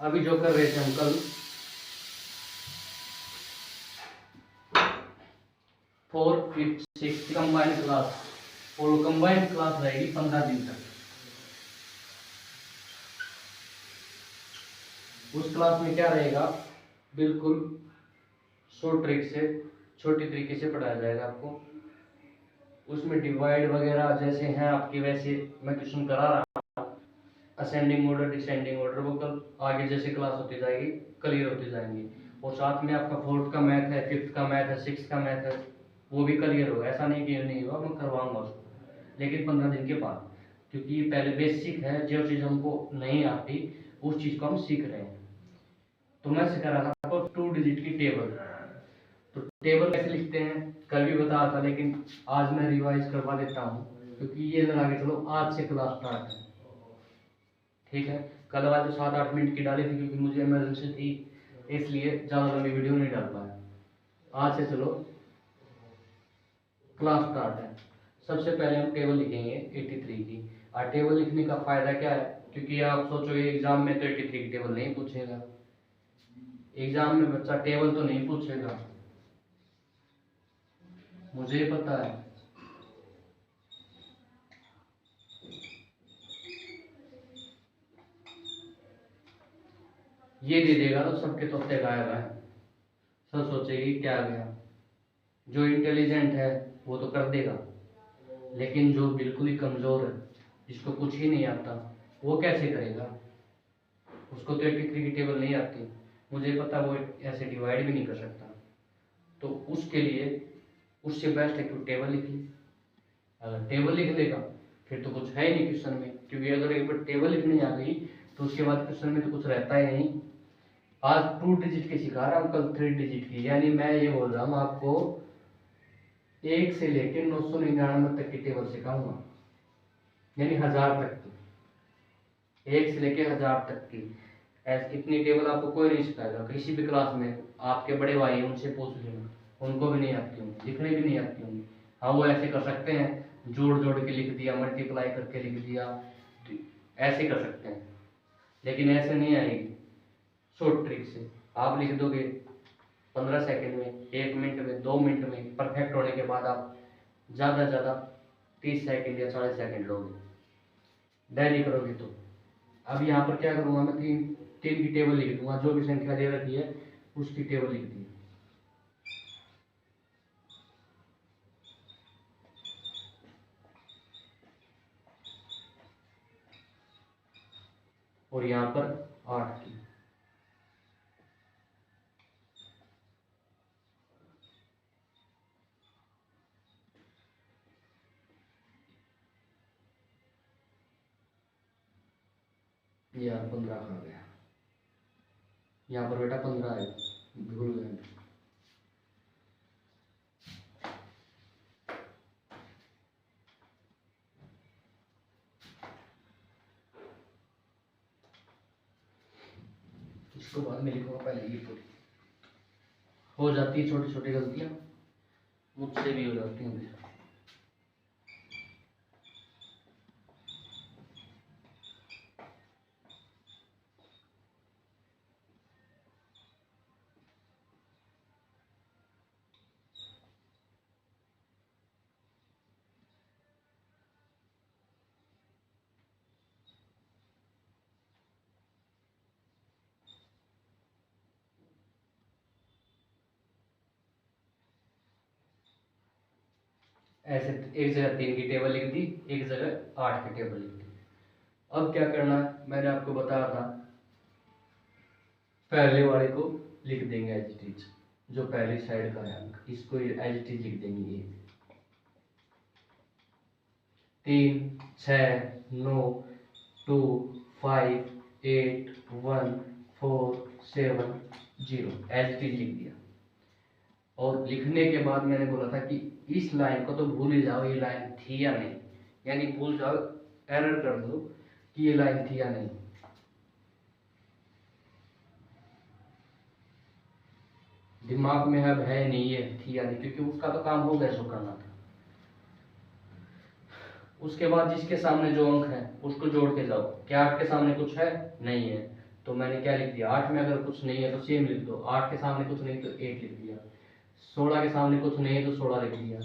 अभी जो कर रहे थे हम कल 4, 5, 6 कंबाइंड क्लास, और कंबाइंड क्लास रहेगी 15 दिन तक। उस क्लास में क्या रहेगा, बिल्कुल शॉर्ट ट्रिक से, छोटी तरीके से पढ़ाया जाएगा आपको। उसमें डिवाइड वगैरह जैसे हैं आपकी वैसे मैं क्वेश्चन करा रहा हूँ, असेंडिंग ऑर्डर डिसेंडिंग ऑर्डर, वो कल आगे जैसे क्लास होती जाएगी क्लियर होती जाएंगी। और साथ में आपका 4th का मैथ है, 5th का मैथ है, 6th का मैथ है, वो भी क्लियर होगा। ऐसा नहीं कि नहीं होगा, मैं करवाऊंगा उसको, लेकिन 15 दिन के बाद, क्योंकि ये पहले बेसिक है। जो चीज़ हमको नहीं आती उस चीज़ को हम सीख रहे हैं। तो मैं सिखा रहा था आपको 2 डिजिट की टेबल। तो टेबल कैसे लिखते हैं कल भी बताया था, लेकिन आज मैं रिवाइज करवा देता हूँ, क्योंकि ये लगा के चलो आज से क्लास स्टार्ट है, ठीक है। कल आज तो 7-8 मिनट की डाली थी, क्योंकि मुझे इमरजेंसी थी, इसलिए ज़्यादा लंबी वीडियो नहीं डाल पाया। आज से चलो क्लास स्टार्ट है। सबसे पहले हम टेबल लिखेंगे 83 की। और टेबल लिखने का फ़ायदा क्या है, क्योंकि आप सोचोगे एग्जाम में तो 83 की टेबल नहीं पूछेगा, एग्जाम में बच्चा टेबल तो नहीं पूछेगा, मुझे पता है। ये दे देगा तो सबके तोते गायब है, सब सोचेगी क्या गया। जो इंटेलिजेंट है वो तो कर देगा, लेकिन जो बिल्कुल ही कमज़ोर है, जिसको कुछ ही नहीं आता, वो कैसे करेगा। उसको तो 83 की टेबल नहीं आती, मुझे पता, वो ऐसे डिवाइड भी नहीं कर सकता। तो उसके लिए उससे बेस्ट है कि टेबल लिख ले। अगर टेबल लिख लेगा फिर तो कुछ है ही नहीं क्वेश्चन में, क्योंकि अगर एक बार टेबल लिखनी आ गई तो उसके बाद क्वेश्चन में तो कुछ रहता ही नहीं। आज 2 डिजिट की सिखा रहा हूँ, कल 3 डिजिट की, यानी मैं ये बोल रहा हूँ आपको 1 से लेकर 999 तक की टेबल सिखाऊंगा, यानी 1000 तक की, 1 से लेकर 1000 तक की। ऐसी इतनी टेबल आपको कोई नहीं सिखाएगा किसी भी क्लास में। आपके बड़े भाई हैं उनसे पूछ लेना, उनको भी नहीं आती होंगी, लिखने भी नहीं आती होंगी। हाँ वो ऐसे कर सकते हैं, जोड़ जोड़ के लिख दिया, मल्टीप्लाई करके लिख दिया, तो ऐसे कर सकते हैं, लेकिन ऐसे नहीं आएगी। शॉर्ट ट्रिक से आप लिख दोगे 15 सेकंड में, 1 मिनट में, 2 मिनट में, परफेक्ट होने के बाद आप ज़्यादा से ज़्यादा 30 सेकंड या 40 सेकंड लोगे डेली करोगे तो। अब यहाँ पर क्या करूँगा, मैं 3 की टेबल लिख दूंगा, जो भी संख्या दे रखी है उसकी टेबल लिख दी। और यहाँ पर 8 की, यार 15 कहाँ गया, यहाँ पर बेटा 15 है, भूल गए। इसको बाद में लिखूंगा, पहले ये पूरी हो जाती है। छोटी छोटी गलतियाँ मुझसे भी हो जाती हैं। ऐसे एक जगह 3 की टेबल लिख दी, एक जगह 8 की टेबल लिख दी। अब क्या करना है, मैंने आपको बताया था, पहले वाले को लिख देंगे एज इट इज, जो पहली साइड का है अंक, इसको एज इट इज लिख देंगे। ये 3, 6, 9, 2, 5, 8, 1, 4, 7, 0 एज इट इज लिख दिया। और लिखने के बाद मैंने बोला था कि इस लाइन को तो भूल ही जाओ, ये लाइन थी या नहीं, यानी भूल जाओ, एरर कर दो कि ये लाइन थी या नहीं। दिमाग में अब है नहीं ये थी या नहीं, क्योंकि उसका तो काम हो गया, सो करना था। उसके बाद जिसके सामने जो अंक है उसको जोड़ के जाओ। क्या 8 के सामने कुछ है? नहीं है। तो मैंने क्या लिख दिया, 8 में अगर कुछ नहीं है तो सेम लिख दो। 8 के सामने कुछ नहीं तो 8 लिख दिया। 16 के सामने कुछ नहीं है तो 16 लिख दिया।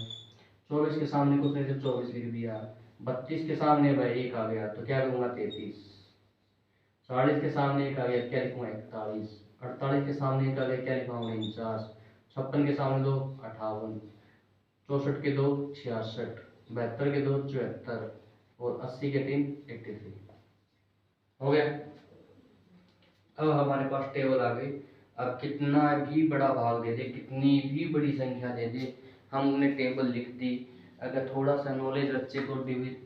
24 के सामने कुछ नहीं तो 24 लिख दिया। 32 के सामने भाई 1 आ गया तो क्या लूंगा 33। 40 के सामने 1 आ गया, क्या लिखूंगा 41। 48 के सामने 1 आ गया, क्या लिखूंगा 49। 56 के सामने 2 58। 64 के 2 66। 72 के 2 74 और 80 के 3 83। हो गया। अब हमारे पास टेबल आ गई। अब कितना भी बड़ा भाग दे दे, कितनी भी बड़ी संख्या दे दे, हमने टेबल लिख दी। अगर थोड़ा सा नॉलेज बच्चे को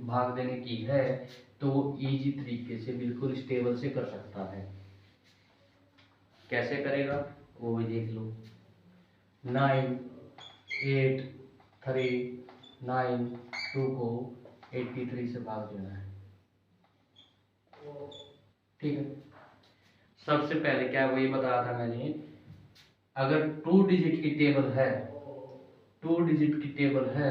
भाग देने की है तो वो इजी तरीके से बिल्कुल इस टेबल से कर सकता है। कैसे करेगा वो भी देख लो। 9 8 3 9 2 को 83 से भाग देना है। ठीक है। सबसे पहले क्या वही बताया था मैंने, अगर 2 डिजिट की टेबल है, 2 डिजिट की टेबल है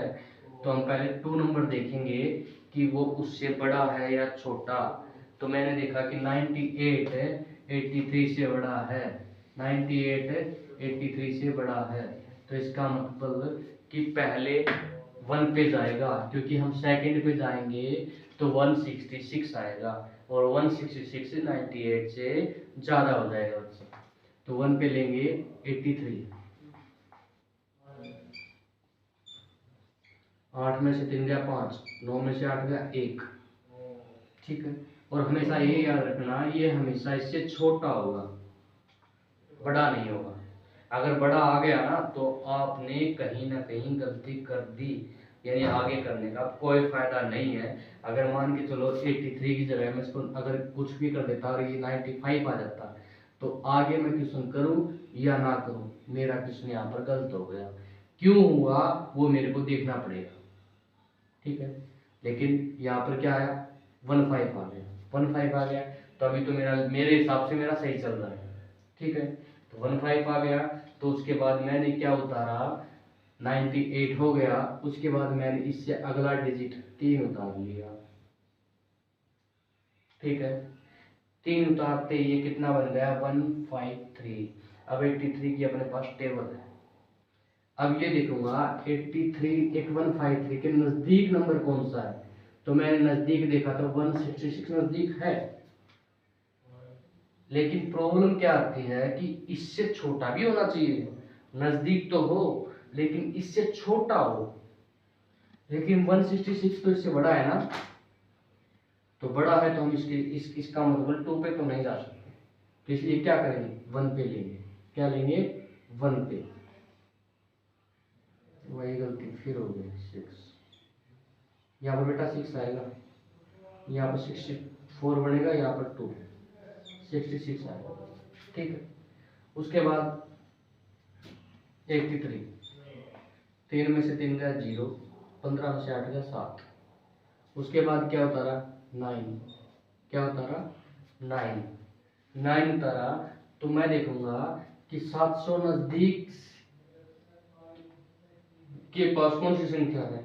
तो हम पहले 2 नंबर देखेंगे कि वो उससे बड़ा है या छोटा। तो मैंने देखा कि 98 है 83 से बड़ा है, 98 है 83 से बड़ा है। तो इसका मतलब कि पहले 1 पे जाएगा, क्योंकि हम सेकंड पे जाएंगे तो 166 आएगा और 166 98 से ज़्यादा हो जाएगा बच्चे। तो 1 पे लेंगे 83। 8 में से 3 गया 5, 9 में से 8 गया 1। ठीक है। और हमेशा ये याद रखना, ये हमेशा इससे छोटा होगा, बड़ा नहीं होगा। अगर बड़ा आ गया ना तो आपने कहीं ना कहीं गलती कर दी, यानी आगे करने का कोई फायदा नहीं है। अगर मान के चलो 83 की जगह में इसको अगर कुछ भी कर देता और ये 95 आ जाता तो आगे मैं क्वेश्चन करूं या ना करूं, मेरा क्वेश्चन यहाँ पर गलत हो गया। क्यों हुआ वो मेरे को देखना पड़ेगा। ठीक है। लेकिन यहाँ पर क्या आया 15 आ गया, 15 आ गया तो अभी तो मेरे हिसाब से मेरा सही चल रहा है। ठीक है। तो 15 आ गया तो उसके बाद मैंने क्या उतारा 98 हो गया। उसके बाद मैंने इससे अगला डिजिट 3 उतार लिया। ठीक है। 3 उतारते ये कितना बन गया 153। अब 83 की अपने पास टेबल है। अब ये देखूंगा 83 153 के नजदीक नंबर कौन सा है। तो मैंने नजदीक देखा तो 166 नजदीक है। लेकिन प्रॉब्लम क्या आती है कि इससे छोटा भी होना चाहिए, नजदीक तो हो लेकिन इससे छोटा हो। लेकिन 166 तो इससे बड़ा है ना, तो बड़ा है तो हम इसका मतलब 2 पे तो नहीं जा सकते। तो इसलिए क्या करेंगे 1 पे लेंगे। क्या लेंगे 1 पे। वही गलती फिर हो गई 6। यहाँ पर बेटा 6 आएगा, यहाँ पर 64 बनेगा, यहाँ पर 2 66 आएगा। ठीक है। उसके बाद 83 3 में से 3 गया 0, 15 में से 8 गया 7। उसके बाद क्या उतारा 9। क्या उतारा 9 उतारा। तो मैं देखूंगा कि 700 नजदीक के पास कौन सी संख्या है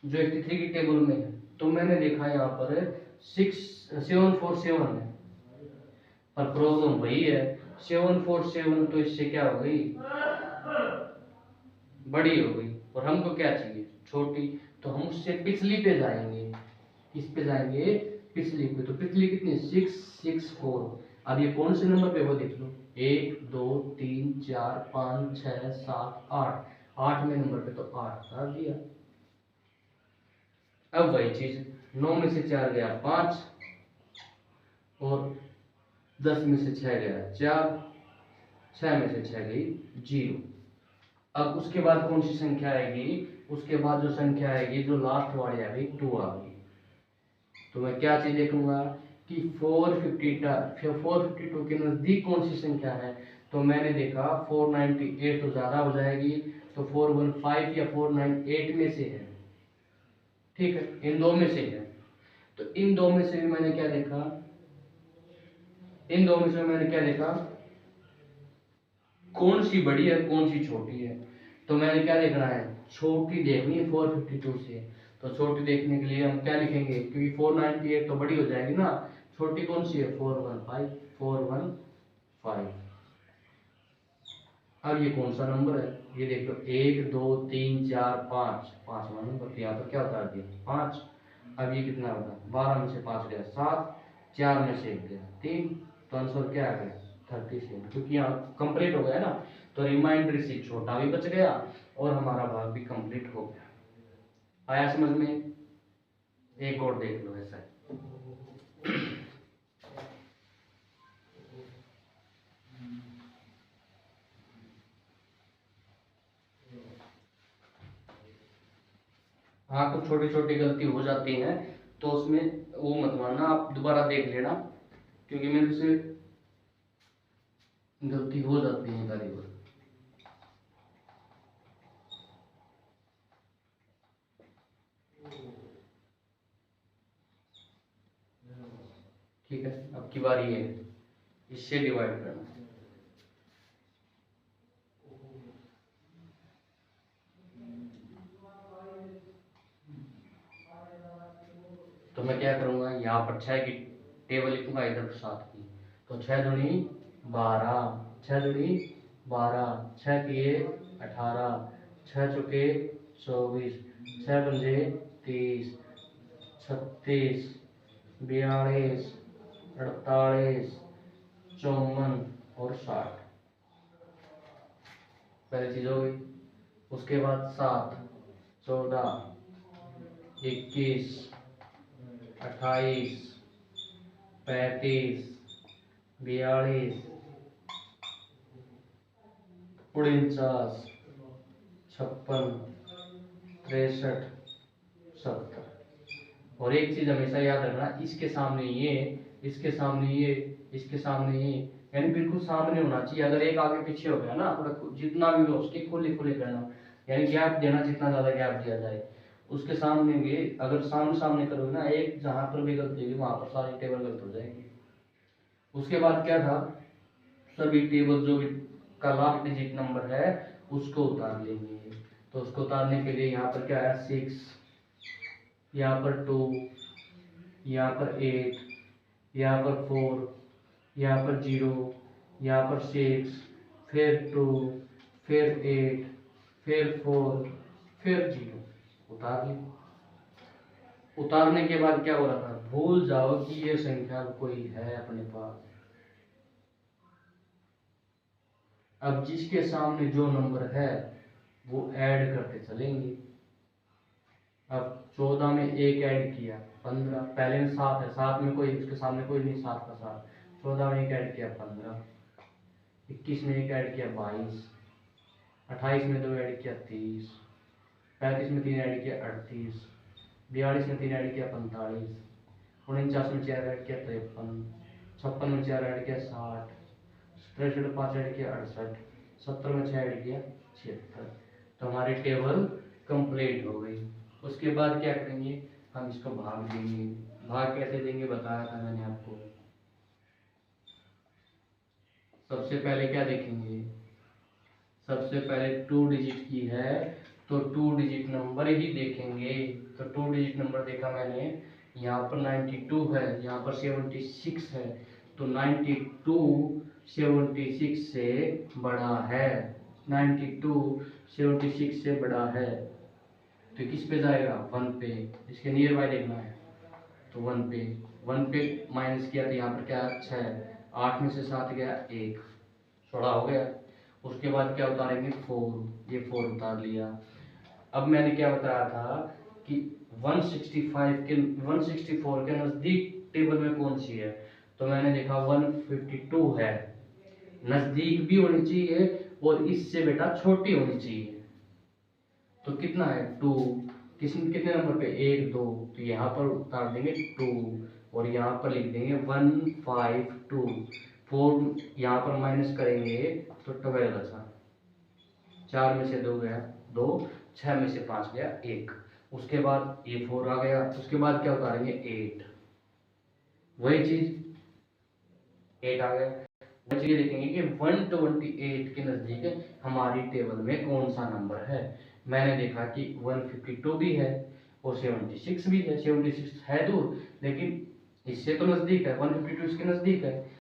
जो 83 की टेबल में है। तो मैंने देखा यहाँ पर 6747 है, पर प्रॉब्लम वही है 747 तो इससे क्या हो गई बड़ी हो गई, और हमको क्या चाहिए छोटी। तो हम उससे पिछली पे जाएंगे। किस पे जाएंगे पिछली पे। तो पिछली कितनी 664। अब ये कौन से नंबर पे वो देख लो 1 2 3 4 5 6 7 8। 8वें नंबर पे तो 8 डाल दिया। अब वही चीज 9 में से 4 गया 5 और 10 में से 6 गया 4, 6 में से 6 गई 0। अब उसके बाद कौन सी संख्या आएगी, उसके बाद जो संख्या आएगी जो लास्ट वाली आ गई 2 आ गई। तो मैं क्या चीज देखूंगा कि 452 के नजदीक कौन सी संख्या है। तो मैंने देखा 498 तो ज्यादा हो जाएगी, तो 415 या 498 में से है। ठीक है, इन दो में से है। तो इन दो में से भी मैंने क्या देखा, इन दो में से मैंने क्या देखा कौन सी बड़ी है कौन सी छोटी है। तो मैंने क्या देखना है छोटी देखनी है 452 से। तो छोटी देखने के लिए हम क्या लिखेंगे, क्योंकि 498 तो बड़ी हो जाएगी ना, छोटी कौन सी है 415, 415। अब ये कौन सा नंबर है, ये देख लो 1 2 3 4 5, पांचवा नंबर। तो यहाँ पर क्या उतार दिया 5। अब ये कितना होगा, 12 में से 5 गया 7, 4 में से 1 गया 3, तो आंसर क्या आ गया 37, क्योंकि यहाँ कंप्लीट हो गया ना, तो रिमाइंडर से छोटा भी बच गया और हमारा भाग भी कंप्लीट हो गया। आया समझ में? एक और देख लो ऐसा। हाँ, कुछ छोटी छोटी गलती हो जाती है, तो उसमें वो मत मानना, आप दोबारा देख लेना, क्योंकि मेरे से गलती हो जाती है कई बार। ठीक है, अब की बारी है इससे डिवाइड करना। तो मैं क्या करूंगा, यहाँ पर 6 की टेबल लिखूंगा, इधर 7 की। तो 6 दूनी 12, 6 दूनी 12, 6 किए 18, 6 चुके 24, 6 पंजे 30, 36, 42, 48, 54 और 60। पहली चीज हो गई। उसके बाद 7, 14, 21, 28, 35, 42, 49, 56, 63, 70। और एक चीज हमेशा याद रखना, इसके सामने ये, इसके सामने ये, इसके सामने ये, यानी बिल्कुल सामने होना चाहिए। अगर एक आगे पीछे हो गया ना, जितना भी हो उसके खुले खुले करना, यानी गैप देना, जितना ज्यादा गैप दिया जाए उसके सामने भी। अगर सामने सामने करोगे ना, एक जहां पर भी गलती होगी वहां पर सारी टेबल गलत हो जाएगी। उसके बाद क्या था, सभी टेबल जो भी का लास्ट डिजिट नंबर है उसको उतार लेंगे। तो उसको उतारने के लिए यहाँ पर क्या है 6, यहाँ पर 2, यहाँ पर 8, यहाँ पर 4, यहाँ पर 0, यहाँ पर 6, फिर 2, फिर 8, फिर 4, फिर 0, उतार ली। उतारने के बाद क्या हो रहा था, भूल जाओ कि ये संख्या कोई है अपने पास। अब जिसके सामने जो नंबर है वो ऐड करते चलेंगे। अब 14 में एक ऐड किया 15, पहले में 7 है, 7 में कोई उसके सामने कोई नहीं, 7 का 7, 14 में एक ऐड किया 15, 21 में एक ऐड किया 22, 28 में 2 ऐड किया 30, 35 में 3 ऐड किया 38, 42 में 3 ऐड किया 45, 49 में 4 ऐड किया 53, 56 में 4 ऐड किया 60, 63 में 5 ऐड किया 68, 70 में 6 ऐड किया 76। तो हमारी टेबल कंप्लीट हो गई। उसके बाद क्या करेंगे, हम इसको भाग देंगे। भाग कैसे देंगे बताया था मैंने आपको। सबसे पहले क्या देखेंगे, सबसे पहले 2 डिजिट की है तो 2 डिजिट नंबर ही देखेंगे। तो 2 डिजिट नंबर देखा मैंने, यहाँ पर 92 है, यहाँ पर 76 है, तो 92 76 से बड़ा है, 92 76 से बड़ा है। तो किस पे जाएगा 1 पे, इसके नियर बाय देखना है, तो 1 पे, 1 पे माइनस किया तो यहाँ पर क्या 6, 8 में से 7 गया 1, 16 हो गया। उसके बाद क्या उतारेंगे 4, ये 4 उतार लिया। अब मैंने क्या बताया था कि 165 के 164 के नजदीक टेबल में कौन सी है, तो मैंने देखा 152 है, नजदीक भी होनी चाहिए और इससे बेटा छोटी होनी चाहिए। तो कितना है 2, कितने नंबर पे 1 2, तो यहाँ पर उतार देंगे 2 और यहाँ पर लिख देंगे 152। 4 यहाँ पर माइनस करेंगे तो 12 बचा, 4 में से 2 गया 2, 6 में से 5 गया 1। उसके बाद ये 4 आ गया। उसके बाद क्या उतारेंगे 8, वही चीज 8 आ गया। वही चीज देखेंगे कि 128 के नजदीक हमारी टेबल में कौन सा नंबर है। मैंने देखा कि 152 भी है और 76 भी है। 76 है दूर, लेकिन इससे तो नज़दीक है, 152 इसके नज़दीक है।